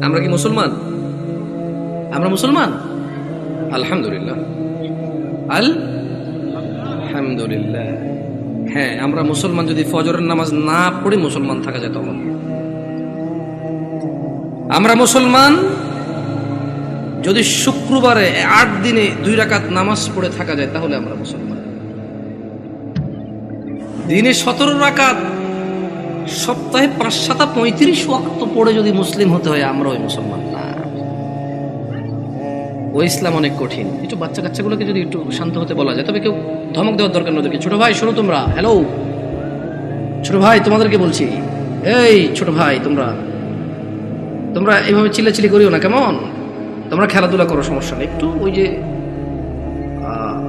আমরা কি মুসলমান? আমরা মুসলমান আলহামদুলিল্লাহ, আলহামদুলিল্লাহ। হ্যাঁ, আমরা মুসলমান। যদি ফজরের নামাজ না পড়ে মুসলমান থাকা যায় তখন আমরা মুসলমান। যদি শুক্রবারে 8 দিনে 2 রাকাত নামাজ পড়ে থাকা যায় তাহলে আমরা মুসলমান। দিনে 17 রাকাত, সপ্তাহে 5-7-35 ওয়াক্ত পড়ে যদি মুসলিম হতে হয় আমরা ওই মুসলমান না। ওই ইসলাম অনেক কঠিন। একটু বাচ্চা কাচ্চাগুলোকে যদি একটু শান্ত হতে বলা যায়, তবে কেউ ধমক দেওয়ার দরকার নয়। ছোট ভাই শোনো, তোমরা হ্যালো, ছোট ভাই তোমাদেরকে বলছি, এই ছোট ভাই তোমরা এইভাবে চিল্লাচিল্লি করিও না, কেমন? তোমরা খেলাধুলা করো, সমস্যা নেই। একটু ওই যে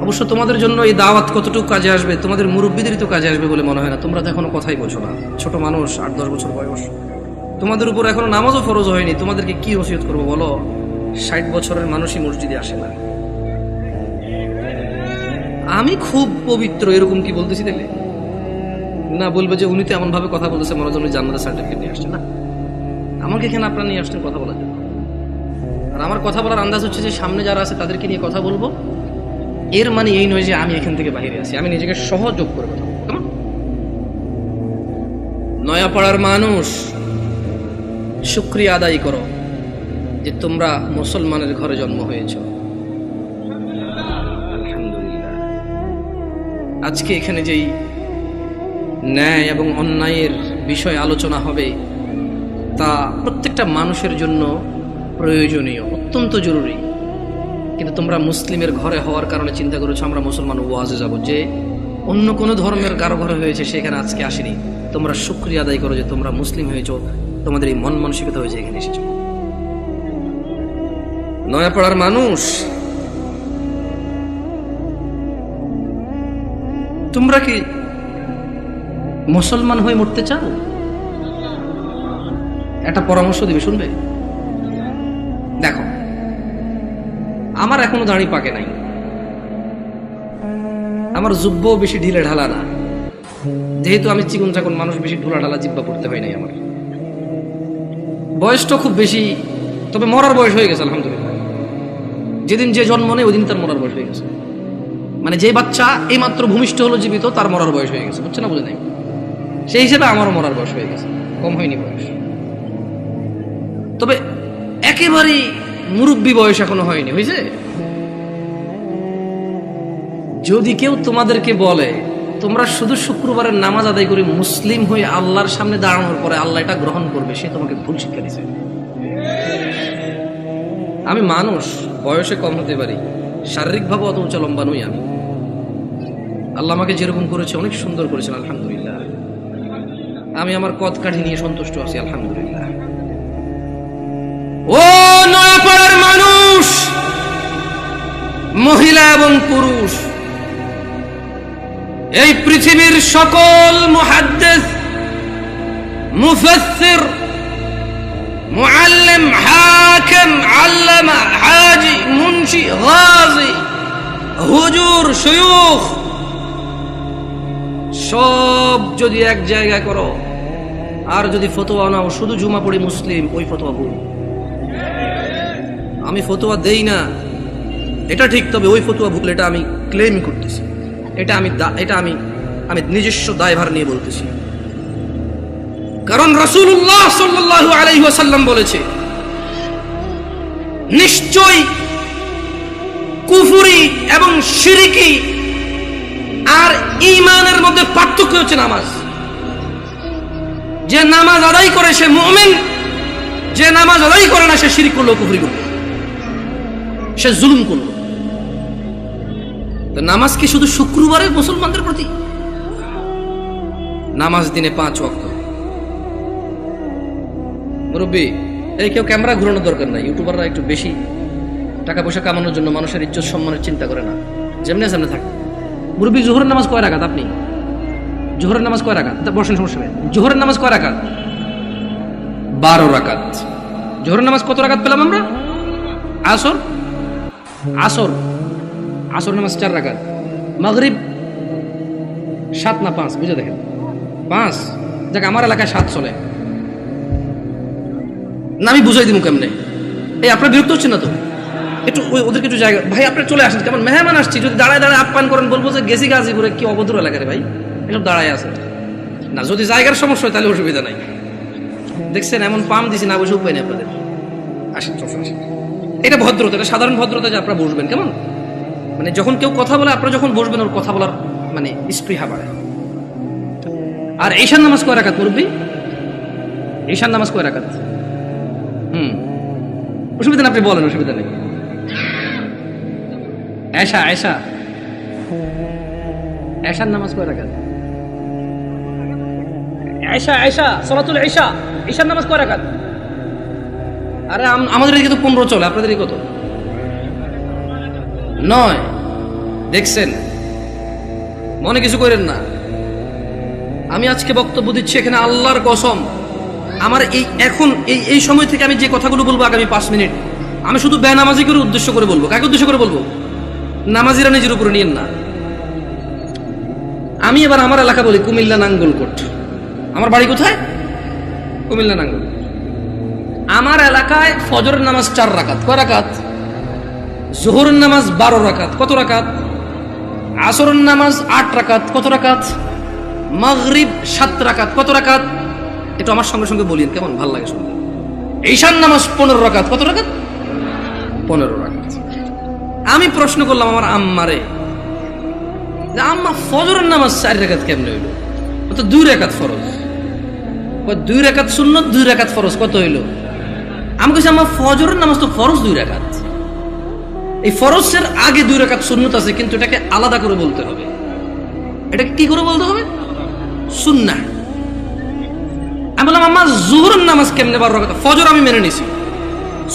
অবশ্য তোমাদের জন্য এই দাওয়াত কতটুকু কাজে আসবে, তোমাদের মুরব্বীদেরই তো কাজে আসবে বলে মনে হয় না। তোমরা তো এখনো কথাই বলছো না, ছোট মানুষ, 8-10 বছর বয়স। তোমাদের উপর এখনো নামাজও ফরজ হয়নি। তোমাদেরকে কি ওসিয়ত করবো বলো? 60 বছরের মানুষই মসজিদে আসে না। আমি খুব পবিত্র এরকম কি বলতেছি তাহলে? না, বলবে যে উনি তো এমন ভাবে কথা বলতেছে মনে হয় জান্নাতের সার্টিফিকেট নিয়ে আসছে। না, আমাকে এখানে আপনারা নিয়ে আসছেন কথা বলার জন্য। আর আমার কথা বলার আন্দাজ হচ্ছে যে সামনে যারা আছে তাদেরকে নিয়ে কথা বলবো। এর মানে এই নয় যে আমি এখান থেকে বাইরে আছি। আমি নিজেকে সহযোগ করে কথা বলবো। কেমন? নয়াপাড়ার মানুষ, শুকরিয়া আদায় করো যে তোমরা মুসলমানের ঘরে জন্ম হয়েছ। আলহামদুলিল্লাহ। আজকে এখানে যেই ন্যায় এবং অন্যায়ের বিষয় আলোচনা হবে তা প্রত্যেকটা মানুষের জন্য প্রয়োজনীয়, অত্যন্ত জরুরি। কিন্তু তোমরা মুসলিমের ঘরে হওয়ার কারণে চিন্তা করেছো আমরা মুসলমান ওয়াজে যাব, যে অন্য কোনো ধর্মের কারো ঘরে হয়েছে সেখানে আজকে আসেনি। তোমরা শুকরিয়া আদায় করো যে তোমরা মুসলিম হয়েছো, তোমাদের এই মন মানসিকতা হয়েছে এখানে এসেছো। নয়াপাড়ার মানুষ, তোমরা কি মুসলমান হয়ে মরতে চাও? একটা পরামর্শ দিবে, শুনবে? দেখো, আমার এখনো দাড়ি পাকে নাই, আমার জুব্বও বেশি ঢিলে ঢালা না। যেহেতু আমি চিকন চাকন মানুষ, বেশি ঢোলা ঢালা জিব্বা পড়তে হয় নাই। আমার বয়সটা খুব বেশি, তবে মরার বয়স হয়ে গেছে আলহামদুলিল্লাহ। যেদিন যে জন্ম নেই ওই দিন তার মরার বয়স হয়ে গেছে। মানে যে বাচ্চা এই মাত্র ভূমিষ্ঠ হলো জীবিত, তার মরার বয়স হয়ে গেছে। বুঝছে না? বুঝে নাই? সেই হিসেবে আমারও মরার বয়স হয়ে গেছে, কম হয়নি বয়স। তবে একেবারেই মুরব্বী বয়স এখনো হয়নি, হয়েছে। যদি কেউ তোমাদেরকে বলে তোমরা শুধু শুক্রবারের নামাজ আদায় করে মুসলিম হয়ে আল্লাহর সামনে দাঁড়ানোর পরে আল্লাহ এটা গ্রহণ করবে, সে তোমাকে ভুল শিক্ষা দিচ্ছে। আমি মানুষ, বয়সে কম হতে পারি, শারীরিকভাবে অত উঁচা লম্বা নই আমি। আল্লাহ আমাকে যেরকম করেছে অনেক সুন্দর করেছেন আলহামদুলিল্লাহ। আমি আমার কদ কাঠি নিয়ে সন্তুষ্ট আছি আলহামদুলিল্লাহ। ও নয়াপাড়ার মানুষ, মহিলা এবং পুরুষ, এই পৃথিবীর সকল মুহাদ্দিস, মুফাসসির, মুআল্লিম, হাকিম, আল্লামা, হাজি, মুন্সি, গাজী, হুজুর, শায়খ, সব যদি এক জায়গায় করো আর যদি ফতোয়া নাও শুধু জুমা পড়ি মুসলিম, ওই ফতোয়া ভুল। আমি ফতোয়া দেই না এটা ঠিক, তবে ওই ফতোয়া ভুল, এটা আমি ক্লেম করতেছি। এটা আমি নিজস্ব দায়ভার নিয়ে বলতেছি। কারণ রাসূলুল্লাহ সাল্লাল্লাহু আলাইহি ওয়াসাল্লাম বলেছে, নিশ্চয় কুফরি এবং শিরকি আর ঈমানের মধ্যে পার্থক্য হচ্ছে নামাজ। যে নামাজ আদায় করে সে মুমিন, যে নামাজ আদায় করে না সে শিরক করলো, কুফরি করলো, সে জুলুম করলো। তো নামাজ কি শুধু শুক্রবারে মুসলমানদের প্রতি? নামাজ দিনে 5 ওয়াক্ত। মুরব্বী, এই কেউ ক্যামেরা ঘুরানোর দরকার নাই। ইউটিউবাররা একটু বেশি টাকা পয়সা কামানোর জন্য মানুষের ইজ্জত সম্মানের চিন্তা করে না, যেমনি সামনে থাকে। মুরব্বী, জোহরের নামাজ কয় রাকাত? আপনি জোহরের নামাজ কয় রাকাত? বসেন, সমস্যা নেই। জোহরের নামাজ কয় রাকাত? 12 রাকাত। জোহরের নামাজ কত রাকাত পেলাম আমরা? আসর নামাজ 4 রাকাত। মাগরিব 7 না 5? বুঝে দেখেন, 5। যাক, আমার এলাকায় 7 চলে। না আমি বুঝাই দিব কেমনে? এই আপনার বিরক্ত হচ্ছেন না তো? একটু ওদেরকে একটু জায়গা, ভাই আপনি চলে আসেন, কেমন মেহমান আসছি, যদি দাঁড়ায় দাঁড়ায় আপ্যায়ন করেন বলবো যে গেছি গাজীপুরে, কি অভদ্র এলাকা রে ভাই, এসব দাঁড়ায় আছে না। যদি জায়গার সমস্যা হয় তাহলে অসুবিধা নাই। দেখছেন এমন পাম দিছি না, বসে উপায় নেই আপনাদের। আসেন চলে আসেন, এটা ভদ্রতা, এটা সাধারণ ভদ্রতা যে আপনারা বসবেন। কেমন মানে যখন কেউ কথা বলে আপনারা যখন বসবেন ওর কথা বলার মানে স্পৃহা বাড়ে। আর ঈশান নামাজ কয় রাকাত মুরব্বি? ঈশান নামাজ কয় রাকাত? অসুবিধা নেই, আপনি বলেন, অসুবিধা নেই। এশা এশা এশার নামাজ কয় রাকাত? এশা এশা সালাতুল ইশা, ঈশার নামাজ কয় রাকাত? আরে আমাদের এদিকে তো 15 চলে, আপনাদের এদিকে কত? 9। দেখছেন, মনে কিছু করেন না। আমি আজকে বক্তব্য দিচ্ছি এখানে আল্লাহর কসম, আমার এই সময় থেকে আমি যে কথাগুলো বলবো আগামী 5 মিনিট, আমি শুধু বেনামাজি করে উদ্দেশ্য করে বলবো। কাকে উদ্দেশ্য করে বলবো? নামাজিরা নিজের উপরে নিয়েন না। আমি এবার আমার এলাকা বলি, কুমিল্লা নাঙ্গলকোট। আমার বাড়ি কোথায়? কুমিল্লা নাঙ্গলকোট। আমার এলাকায় ফজরের নামাজ 4 রাকাত। কয় রাকাত? জোহরের নামাজ 12 রাকাত। কত রাকাত? আসরের নামাজ 8 রাকাত। কত রাকাত? মাগরিব 7 রাকাত। কত রাকাত? একটু আমার সঙ্গে সঙ্গে বলিন, কেমন ভালো লাগে শুনতে। ঈশান নামাজ 15 রাকাত। কত রাকাত? 15 রাকাত। আমি প্রশ্ন করলাম আমার আম্মারে, যে আম্মা ফজরের নামাজ 4 রাকাত কেমনে হইল? তো 2 রাকাত ফরজ। 2 রাকাত সুন্নত, 2 রাকাত ফরজ। কত হইল? আমি কইছি আম্মা ফজরের নামাজ তো ফরজ 2 রাকাত, এই ফরজের আগে 2 রাকাত সুন্নত আছে, কিন্তু এটাকে আলাদা করে বলতে হবে। এটাকে কি করে বলতে হবে? সুন্নাহ। আমি বললাম আম্মা জোহরের নামাজ কেমনে 12 রাকাত? ফজর আমি মেনে নিছি,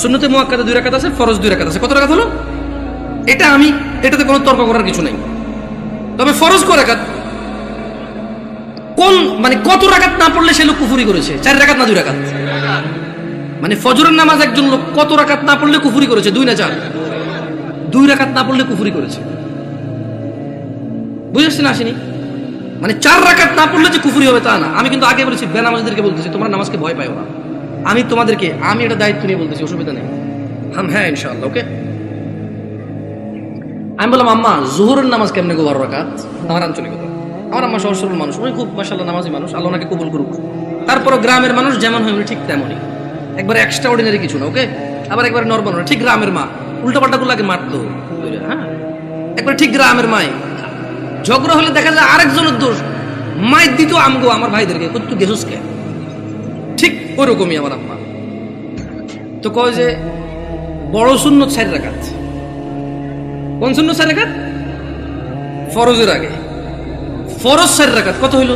সুন্নতে মুআক্কাদা 2 রাকাত আছে, ফরজ 2 রাকাত আছে। কত রাকাত হলো? এটাতে কোনো তর্ক করার কিছু নাই। তবে ফরজ কয় রাকাত? কোন মানে কত রাকাত না পড়লে সে লোক কুফরি করেছে? 4 রাকাত না 2 রাকাত? মানে ফজরের নামাজ একজন লোক কত রাকাত না পড়লে কুফরি করেছে? 2 না 4? 2 রাকাত না পড়লে কুফরি করেছে। বুঝেছেন আসেনি? মানে 4 রাকাত না পড়লে যে কুফরি হবে তা না। আমি কিন্তু আগে বলেছি, বেনামাজিদেরকে বলতেছি তোমরা নামাজকে ভয় পাও না। আমি এটা দায়িত্ব নিয়ে বলতেছি, অসুবিধা নেই। হ্যাঁ ইনশাআল্লাহ, ওকে। আমি বললাম আম্মা জোহরের নামাজ কেমনে গো 12 রাকাত? আমার আঞ্চলিকতা, আমার আম্মা সহজ সরল মানুষ, উনি খুব মাশাআল্লাহ নামাজি মানুষ, আল্লাহ ওনাকে কবুল করুক। তারপরও গ্রামের মানুষ যেমন হয় উনি ঠিক তেমনই, একবারে এক্সট্রা অর্ডিনারি কিছু না, ওকে। আবার একবারে নরমাল না, ঠিক গ্রামের মা। উল্টা পাল্টা গুলো আগে মারতো, হ্যাঁ একবার ঠিক গ্রামের মাই। ঝগড়া হলে দেখা যায় আরেকজনের দোষ, মায়ের দিত আমগো আমার ভাইদেরকে, কত গেছস কে, ঠিক ওরকমই আমার আম্মা। তো কয় যে বড় সুন্নত 4 রাকাত। কোন সুন্নত 4 রাকাত? ফরজের আগে ফরজ 4 রাকাত। কত হইল?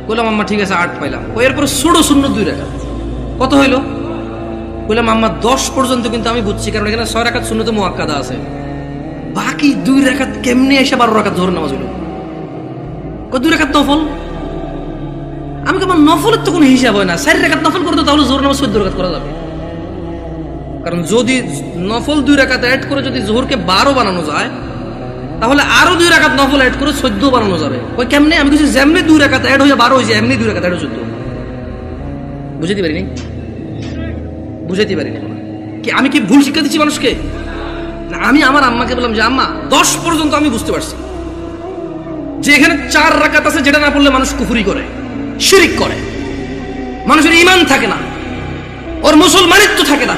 বললাম আম্মা ঠিক আছে 8 পাইলাম। এরপর ছোট সুন্নত 2 রাকাত। কত হইল? বললাম আম্মা 10 পর্যন্ত কিন্তু আমি বুঝছি, কারণ এখানে 6 রাকাত সুন্নতে মুআক্কাদা আছে, বাকি 2 রাকাত কেমনে এসে 12 রাকাত জোহর নামাজ হইল? 2 রাকাত নফল। আমি কেমন নফলের তো কোনো হিসাব হয় না, 4 রাকাত নফল করতে তাহলে জোহর নামাজ 14 রাকাত করা যাবে। কারণ যদি নফল 2 রাকাত অ্যাড করে যদি জোহরকে 12 বানানো যায়, তাহলে আরো 2 রাকাত নফল অ্যাড করে 14 বানানো যাবে। ওই কেমনে? আমি কিছু যেমনি 2 রাকাত অ্যাড হয়ে 12 হয়েছে, এমনি 2 রাকাত অ্যাড হয়ে 14। বুঝাইতে পারিনি কি? আমি কি ভুল শিক্ষা দিচ্ছি মানুষকে? না, আমি আমার আম্মাকে বললাম যে আম্মা 10 পর্যন্ত আমি বুঝতে পারছি যে এখানে 4 রাকাত আছে, যেটা না পড়লে মানুষ কুফরি করে, শিরিক করে, মানুষের ঈমান থাকে না, ওর মুসলমানিত্ব থাকে না।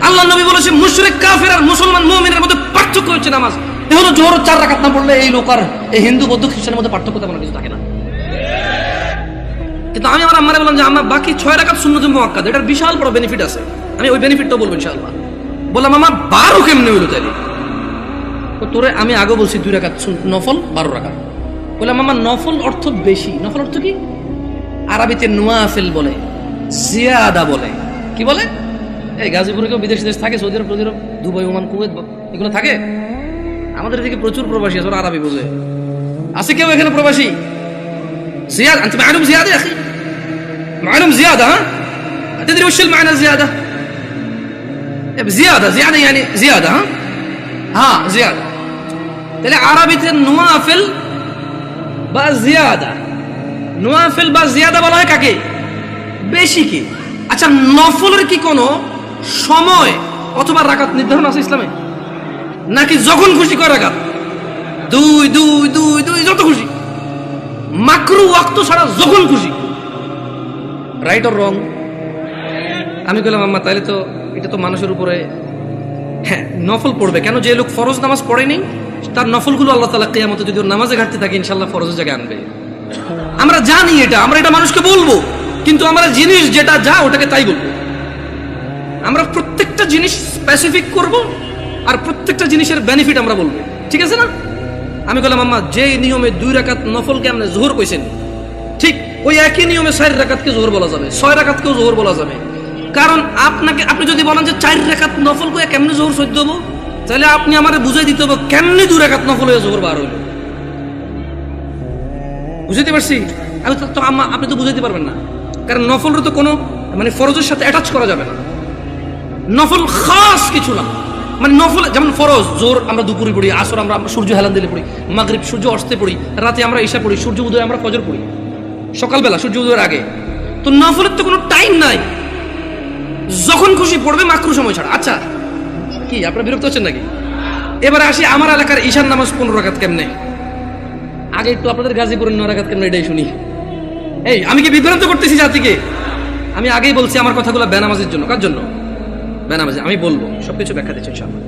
আল্লাহ নবী বলেছে মুশরিক কাফের আর মুসলমান মুমিনের মধ্যে পার্থক্য হচ্ছে নামাজ। এ হলো জোহর 4 রাকাত না পড়লে এই লোক আর এই হিন্দু বৌদ্ধ খ্রিস্টানের মধ্যে পার্থক্য তেমন কিছু থাকে না। কিন্তু আমি আমার আম্মারে বললাম যে আম্মা বাকি 6 রাকাত সুন্নতে মুআক্কাদা, এটার বিশাল বড় বেনিফিট আছে, আমি ওই বেনিফিটটাও বলবো ইনশাআল্লাহ। বললাম আম্মা 12 কেমনে হইলো তাইলে? তোরে আমি আগে বলছি 2 রাকাত নফল 12 রাকাত। বললাম আম্মা নফল অর্থ বেশি। নফল অর্থ কি? আরবিতে নওয়াফিল বলে, জিয়াদা বলে। কি বলে? এই গাজীপুরে কেউ বিদেশি দেশ থাকে, সৌদি আরব, দুবাই, ওমান, কুয়েত, এগুলো থাকে। আমাদের এদিকে প্রচুর প্রবাসী আছে, ওরা আরবি বোঝে। আছে কেউ এখানে প্রবাসী? زيادة أنت معلوم زيادة يا أخي، معلوم زيادة، ها تدري وش المعنى زيادة؟ زيادة يعني زيادة، ها زيادة. تلاقي عربية النوافل بقى زيادة، نوافل بقى زيادة বলা হয় কাকে? বেশি কি? আচ্ছা, নফলের কি কোনো সময় অথবা রাকাত নির্ধারণ আছে ইসলামে, নাকি যখন খুশি কয় রাকাত? দুই দুই দুই দুই যত খুশি, মাকরু ওয়াক্ত ছাড়া যখন খুশি। Right or wrong? আমি বললাম আম্মা তাহলে তো এটা তো মানুষের উপরে, হ্যাঁ নফল পড়বে কেন? যে লোক ফরজ নামাজ পড়েনি তার নফলগুলো আল্লাহ তাআলা কিয়ামতে যদি ওর নামাজে ঘাটতি থাকে ইনশাআল্লাহ ফরজের জায়গায় আনবে। আমরা জানি এটা, আমরা এটা মানুষকে বলবো, কিন্তু আমরা জিনিস যেটা যা ওটাকে তাই বলবো। আমরা প্রত্যেকটা জিনিস স্পেসিফিক করব আর প্রত্যেকটা জিনিসের বেনিফিট আমরা বলবো, ঠিক আছে না? আমি বললাম আম্মা যে নিয়মে 2 রাকাত নফলকে আপনি যোহর কইছেন, ঠিক ওই একই নিয়মে 4 রাকাতকে যোহর বলা যাবে, 6 রাকাতকেও যোহর বলা যাবে। কারণ আপনি যদি বলেন যে 4 রাকাত নফল কইয়া কেমনে যোহর সহ্য হবো, তাহলে আপনি আমারে বুঝাই দিতে হবে কেমনে 2 রাকাত নফল হয়ে যোহর বার হইল। বুঝাইতে পারছি? আমি তো আম্মা আপনি তো বুঝাইতে পারবেন না, কারণ নফলের তো কোনো মানে ফরজের সাথে অ্যাটাচ করা যাবে না। নফল খাস কিছু না, মানে নফল যেমন ফরজ জোর আমরা দুপুরে পড়ি, আসর আমরা সূর্য হেলান দিলে পড়ি, মাগরিব সূর্য অস্তে পড়ি, রাতে আমরা ঈশা পড়ি, সূর্য উদয় আমরা ফজর পড়ি, সকালবেলা সূর্য উদয়ের আগে। তো নফলের তো কোনো টাইম নাই, যখন খুশি পড়বে মাকরু সময় ছাড়া। আচ্ছা কি আপনারা বিরক্ত হচ্ছেন নাকি? এবারে আসি আমার এলাকার ঈশার নামাজ 15 রাকাত কেমনে। আগে একটু আপনাদের গাজীপুরের 9 রাকাত কেমনে এটাই শুনি। এই আমি কি বিভ্রান্ত করতেছি জাতিকে? আমি আগেই বলছি আমার কথাগুলো বেনামাজের জন্য। কার জন্য? বেনামাজি। আমি বলবো সবকিছু ব্যাখ্যা দিচ্ছি ইনশাআল্লাহ।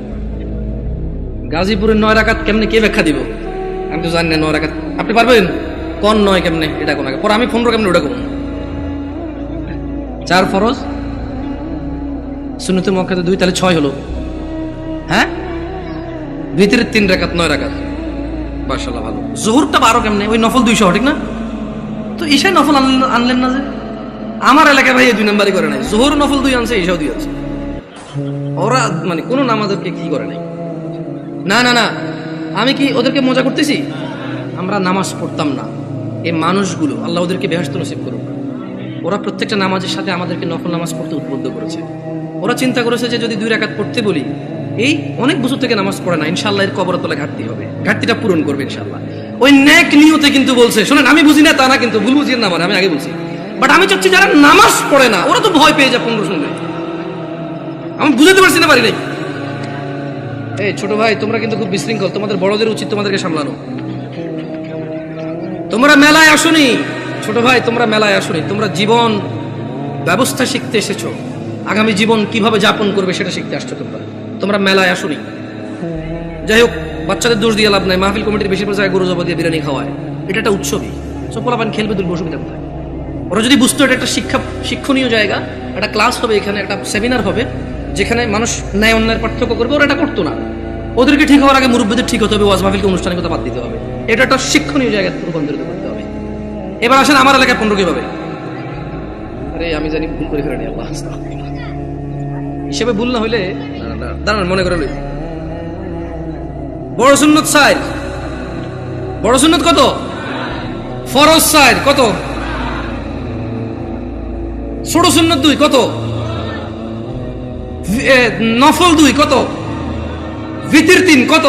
গাজীপুরের 9 রাকাত কেমনে কে ব্যাখ্যা দিব? আমি তো জানি না 9 রাকাত। আপনি পারবেন কোন 9 কেমনে এটা কোন আগে পরে আমি 15 কেমনে ওটা কোন? 4 ফরজ, সুন্নতে মুআক্কাদা 2, তাহলে 6 হলো। হ্যাঁ ভিতরে 3 রাকাত, 9 রাকাত। মাশাআল্লাহ ভালো। যোহরটা 12 কেমনে? ওই নফল 200, ঠিক না? তো ঈশায় নফল আনলেন না যে? আমার এলাকায় ভাই 2 নাম্বারই করে নাই, যোহর নফল 2 আনছে, ঈশাও 2 আনছে। ওরা মানে কোন নামাজকে কি করে নাই। না না না, আমি কি ওদেরকে মজা করতেছি? আমরা নামাজ পড়তাম না, এই মানুষগুলো আল্লাহ ওদেরকে বেহেশত নসিব করুক, ওরা প্রত্যেকটা নামাজের সাথে আমাদেরকে নফল নামাজ পড়তে উদ্বুদ্ধ করেছে। ওরা চিন্তা করেছে যে যদি 2 রাকাত পড়তে বলি, এই অনেক বছর থেকে নামাজ পড়ে না, ইনশাআল্লাহ এর কবরের তলায় ঘাটতি হবে, ঘাটতিটা পূরণ করবে ইনশাআল্লাহ। ওই নেক নিয়তে কিন্তু বলছে। শোনেন, আমি বুঝি না তা না, কিন্তু ভুল বুঝিয়ে না মানে, আমি আগে বলছি। বাট আমি চাচ্ছি যারা নামাজ পড়ে না ওরা তো ভয় পেয়ে যায় 15 শুনলে। আমি বুঝাতে পারছি না, পারি নাই। এই ছোট ভাই তোমরা কিন্তু খুব বিশৃঙ্খল, তোমাদের বড়দের উচিত তোমাদেরকে সামলানো। তোমরা মেলায় আসোনি ছোট ভাই, তোমরা মেলায় আসোনি, তোমরা জীবন ব্যবস্থা শিখতে এসেছো, আগামী জীবন কিভাবে যাপন করবে সেটা শিখতে আসছো। তোমরা মেলায় আসোনি। যাই হোক, বাচ্চাদের দোষ দিয়ে লাভ নাই, মাহফিল কমিটির বেশিরভাগ জায়গায় গরু জবা দিয়ে বিরিয়ানি খাওয়ায়, এটা একটা উৎসবই, সব পোলাপান খেলবে, দুর্ব অসুবিধা কোথায়? ওরা যদি বুঝতো এটা একটা শিক্ষণীয় জায়গা, একটা ক্লাস হবে এখানে, একটা সেমিনার হবে যেখানে মানুষ ন্যায় অন্যায়ের পার্থক্য করবে, ওরা এটা করতো না। ওদেরকে ঠিক হওয়ার আগে মুরব্বীদের ঠিক হতে হবে, ওয়াজ মাহফিলকে অনুষ্ঠানের কথা বাদ দিতে হবে, এটা একটা শিক্ষণীয় জায়গায় রূপান্তরিত করতে হবে। এবার আসেন আমার এলাকায় 15 কিভাবে? আরে আমি জানি ভুল করে ফেলেনি, আল্লাহ হিসেবে ভুল না হইলে দাঁড়ান মনে করে লই। বড় সুন্নত 4, বড় সুন্নত কত? ফরজ 4 কত? ছোট সুন্নত 2 কত? নফল 2 কত? ভিতর 3 কত?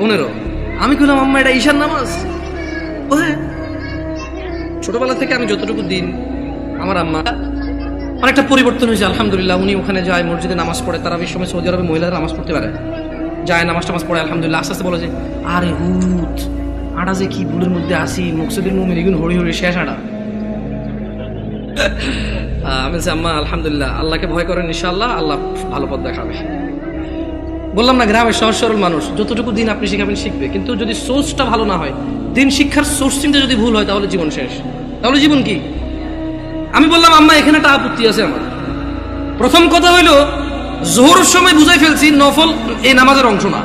15। আমি কইলাম আম্মা এটা ঈশার নামাজ? ও হ্যাঁ, ছোটবেলা থেকে আমি যতটুকু দিন আমার আম্মা অনেকটা পরিবর্তন হয়েছে আলহামদুলিল্লাহ। উনি ওখানে যায়, মসজিদে নামাজ পড়ে, তারাবির সময় সৌদি আরবে মহিলারা নামাজ পড়তে পারে, যায় নামাজ টামাজ পড়ে আলহামদুলিল্লাহ। আস্তে আস্তে বলে যে আরে হুত আটা যে কি ভুলের মধ্যে আসি, মুকসুদুল মুমিন এগুন হরি হরি শেষ আটা। আমি বলছি আম্মা আলহামদুলিল্লাহ, আল্লাহকে ভয় করেন, ইনশাআল্লাহ আল্লাহ ভালো পথ দেখাবে। বললাম না, গ্রামের সহজ সরল মানুষ, যতটুকু দিন আপনি শিখাবেন শিখবে, কিন্তু যদি সোর্সটা ভালো না হয়, দিন শিক্ষার সোর্সিংটা যদি ভুল হয়, তাহলে জীবন শেষ। তাহলে জীবন কি? আমি বললাম আম্মা এখানে একটা আপত্তি আছে আমার। প্রথম কথা হইল, জোহরের সময় বুঝাই ফেলছি নফল এই নামাজের অংশ না।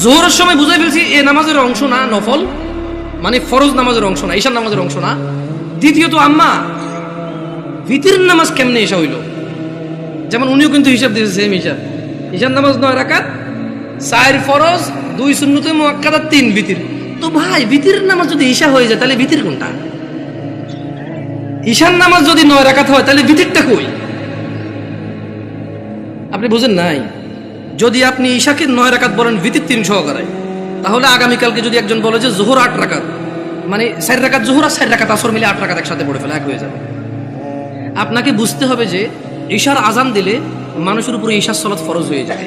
জোহরের সময় বুঝাই ফেলছি এই নামাজের অংশ না, নফল মানে ফরজ নামাজের অংশ না, ঈশার নামাজের অংশ না। দ্বিতীয়ত আম্মা ভিতরের নামাজ কেমনে এসা হইল? যেমন উনিও কিন্তু হিসাব দিয়েছে সেম হিসাব। ঈশার নামাজ 9 রাকাত, 4 ফরজ, 2 সুন্নতে মুআক্কাদা, 3 ভিতর। তো ভাই ভিতরের নামাজ যদি ঈশা হয়ে যায় তাহলে ভিতর কোনটা? ঈশার নামাজ যদি 9 রাকাত হয় তাহলে ভিতরটা কই? আপনি বুঝেন নাই? যদি আপনি ঈশাকে 9 রাকাত বলেন ভিতর 3 সহকারে, তাহলে আগামীকালকে যদি একজন বলে যে জোহর 8 রাকাত, মানে 4 রাকাত জোহর আর 4 রাকাত আসর মিলে 8 রাকাত একসাথে পড়ে ফেলে, এক হয়ে যাবে। আপনাকে বুঝতে হবে যে ঈশার আজান দিলে মানুষের উপরে ঈশার সালাত ফরজ হয়ে যায়।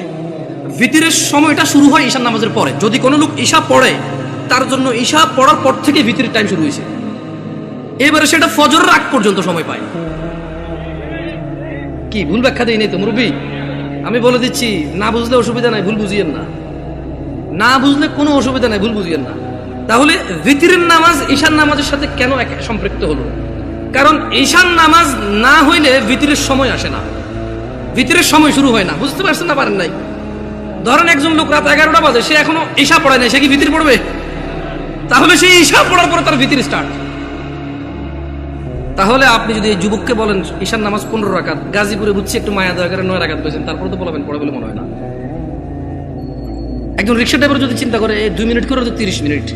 ভিতরের সময়টা শুরু হয় ঈশার নামাজের পরে। যদি কোনো লোক ঈশা পড়ে, তার জন্য ঈশা পড়ার পর থেকে ভিতরের টাইম শুরু হয়েছে। এবারে সেটা ফজরের আগ পর্যন্ত সময় পায়। কি ভুল ব্যাখ্যা দেই নেই তো মুরব্বী? আমি বলে দিচ্ছি, না বুঝলে অসুবিধা নাই, ভুল বুঝিয়েন না। না বুঝলে কোনো অসুবিধা নাই, ভুল বুঝিয়েন না। তাহলে ভিতরের নামাজ ঈশার নামাজের সাথে কেন সম্পৃক্ত হলো? কারণ ঈশার নামাজ না হইলে ভিতরের সময় আসে না, ভিতরের সময় শুরু হয় না। বুঝতে পারছেন না? পারেন নাই? ধরেন একজন লোক রাত 11টা বাজে, সে এখনো ঈশা পড়ে নাই, সে কি ভিতর পড়বে? তাহলে সে ঈশা পড়ার পরে তার ভিতর স্টার্ট। তাহলে আপনি যদি এই যুবককে বলেন ঈশার নামাজ 15 রাকাত, গাজীপুরে বুঝছি একটু মায়া দয়া করে 9 রাকাত পেয়েছেন, তারপরে তো বলবেন পড়ে বলে মনে হয় না। একজন রিক্সা ড্রাইভার যদি চিন্তা করে 2 মিনিট করে তো 30 মিনিট।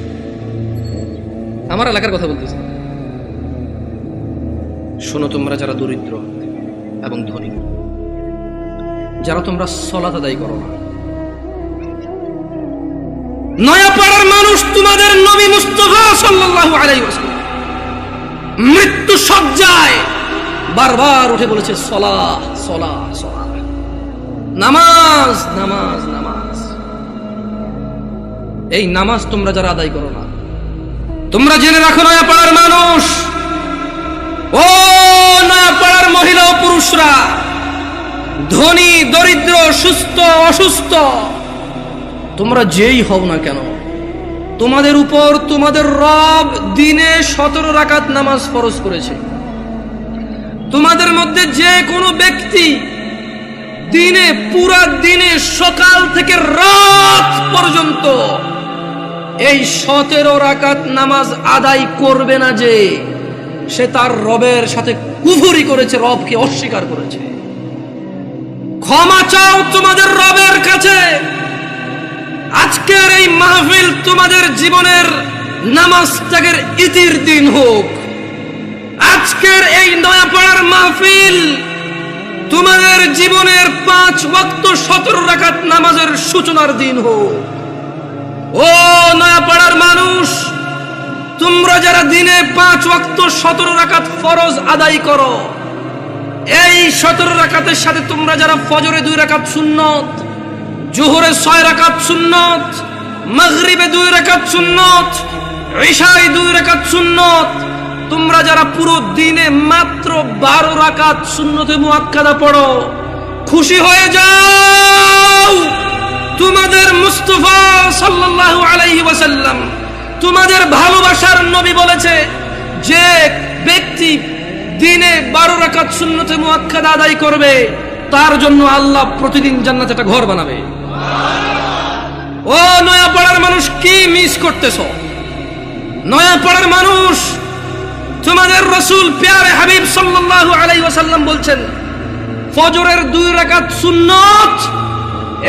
আমার এলাকার কথা বলতেছি। শোনো, তোমরা যারা দরিদ্র এবং ধনী, যারা তোমরা সালাত আদায় করো না, নয়াপাড়ার মানুষ তোমাদের নবী মুস্তাফা সাল্লাল্লাহু আলাইহি ওয়াসাল্লাম মৃত্যু সজ্জায় বারবার উঠে বলেছে সালাহ সালাহ সালাহ, নামাজ নামাজ নামাজ। এই নামাজ তোমরা যারা আদায় করো না, তোমরা জেনে রাখো নয়াপাড়ার মানুষ, ও নয়াপাড়ার মহিলা ও পুরুষরা, ধনী দরিদ্র, সুস্থ অসুস্থ, তোমরা যেই হও না কেন, তোমাদের উপর তোমাদের রব দিনে 17 রাকাত নামাজ ফরজ করেছে। তোমাদের মধ্যে যে কোনো ব্যক্তি দিনে, পুরা দিনে সকাল থেকে রাত পর্যন্ত এই 17 রাকাত নামাজ আদায় করবে না, যে সে তার রবের সাথে কুফরি করেছে, রবকে অস্বীকার করেছে। ক্ষমা চাও তোমাদের রবের কাছে। আজকের এই মাহফিল তোমাদের জীবনের নামাজ ত্যাগের ইতির দিন হোক। আজকের এই নয়াপাড়ার মাহফিল তোমাদের জীবনের 5 ওয়াক্ত 17 রাকাত নামাজের সূচনার দিন হোক। ও নয়াপাড়ার মানুষ, তোমরা যারা দিনে 5 ওয়াক্ত 17 রাকাত ফরজ আদায় করো, এই 17 রাকাতের সাথে তোমরা যারা ফজরে 2 রাকাত সুন্নত, জোহরে 6 রাকাত সুন্নত, মাগরিবে 2 রাকাত সুন্নত, ইশায় 2 রাকাত সুন্নত, তোমরা যারা পুরো দিনে মাত্র 12 রাকাত সুন্নতে মুআক্কাদা পড়ো, খুশি হয়ে যাও। তোমাদের মুস্তাফা সাল্লাল্লাহু আলাইহি ওয়াসাল্লাম, তোমাদের ভালোবাসার নবী বলেছে, যে ব্যক্তি দিনে 12 রাকাত সুন্নতে মুআক্কাদা আদায় করবে, তার জন্য আল্লাহ প্রতিদিন জান্নাতে একটা ঘর বানাবে। ও নয়াপাড়ার মানুষ, কি মিস করতেছো? নয়াপাড়ার মানুষ, তোমাদের রাসূল প্যারে হাবিব সাল্লাল্লাহু আলাইহি ওয়াসাল্লাম বলছেন, ফজরের 2 রাকাত সুন্নত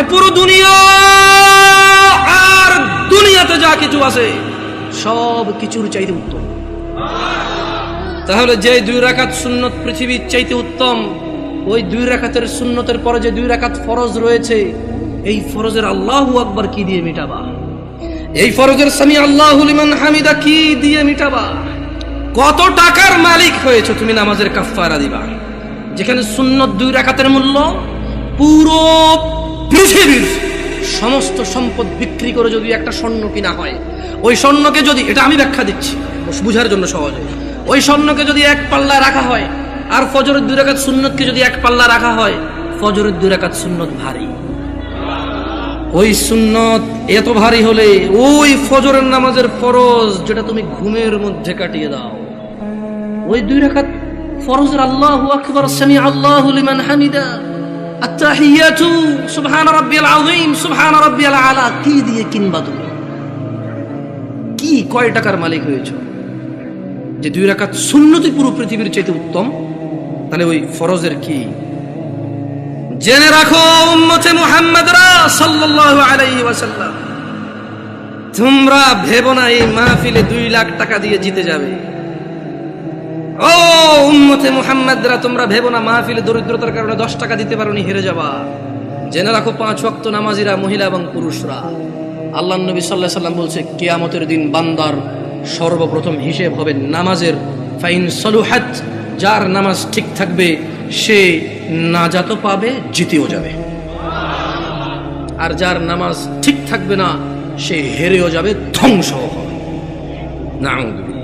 এ পুরো দুনিয়া আর দুনিয়াতে যা কিছু আছে সব কিছুর চাইতে উত্তম। তাহলে যে 2 রাকাত সুন্নত পৃথিবীর চাইতে উত্তম, ওই 2 রাকাতের সুন্নতের পরে যে 2 রাকাত ফরজ রয়েছে, এই ফরজের আল্লাহু আকবার কি দিয়ে মিটাবা? এই ফরজের সামি আল্লাহু লিমান হামিদা কি দিয়ে মিটাবা? কত টাকার মালিক হয়েছে তুমি, নামাজের কাফারা দিবা, যেখানে সুন্নত 2 রাকাতের মূল্য পুরো পৃথিবীর সমস্ত সম্পদ বিক্রি করে যদি একটা স্বর্ণ কিনা হয়, ওই স্বর্ণকে যদি, এটা আমি ব্যাখ্যা দিচ্ছি বুঝার জন্য সহজে, ওই স্বর্ণকে যদি এক পাল্লায় রাখা হয়, আর ফজরের 2 রাকাত সুন্নতকে যদি এক পাল্লা রাখা হয়, ফজরের 2 রাকাত সুন্নত ভারী। ওই সুন্নত এত ভারী হলে ওই ফজরের নামাজের ফরজ যেটা তুমি ঘুমের মধ্যে কাটিয়ে দাও, ওই 2 রাকাত ফরজের আল্লাহু আকবার, সামি আল্লাহু লিমান হামিদা, আত-তাহিয়াতু সুবহান রাব্বিয়াল আযীম, সুবহান রাব্বিয়াল আলা কি দিয়ে কিনবা তুমি? কি কয় টাকার মালিক হয়েছো যে 2 রাকাত সুন্নতই পুরো পৃথিবীর চাইতে উত্তম? তাহলে ওই ফরজের কি? জেনে রাখো উম্মতে মুহাম্মাদরা সাল্লাল্লাহু আলাইহি ওয়াসাল্লাম, তোমরা ভেবো না এই মাহফিলে 2 লাখ টাকা দিয়ে জিতে যাবে। ও উম্মতে মুহাম্মাদরা, তোমরা ভেবো না মাহফিলে দরিদ্রতার কারণে 10 টাকা দিতে পারোনি হেরে যাবা। জেনে রাখো 5 ওয়াক্ত নামাজিরা, মহিলা এবং পুরুষরা, আল্লাহর নবী সাল্লাল্লাহু আলাইহি ওয়াসাল্লাম বলছে, কিয়ামতের দিন বান্দার সর্বপ্রথম হিসেব হবে নামাজের। ফাইন সালুহাত যার নামাজ ঠিক থাকবে সে নাজাতও পাবে, জিতেও যাবে। আর যার নামাজ ঠিক থাকবে না সে হেরেও যাবে, ধ্বংসও হবে। নাউযুবিল্লাহ।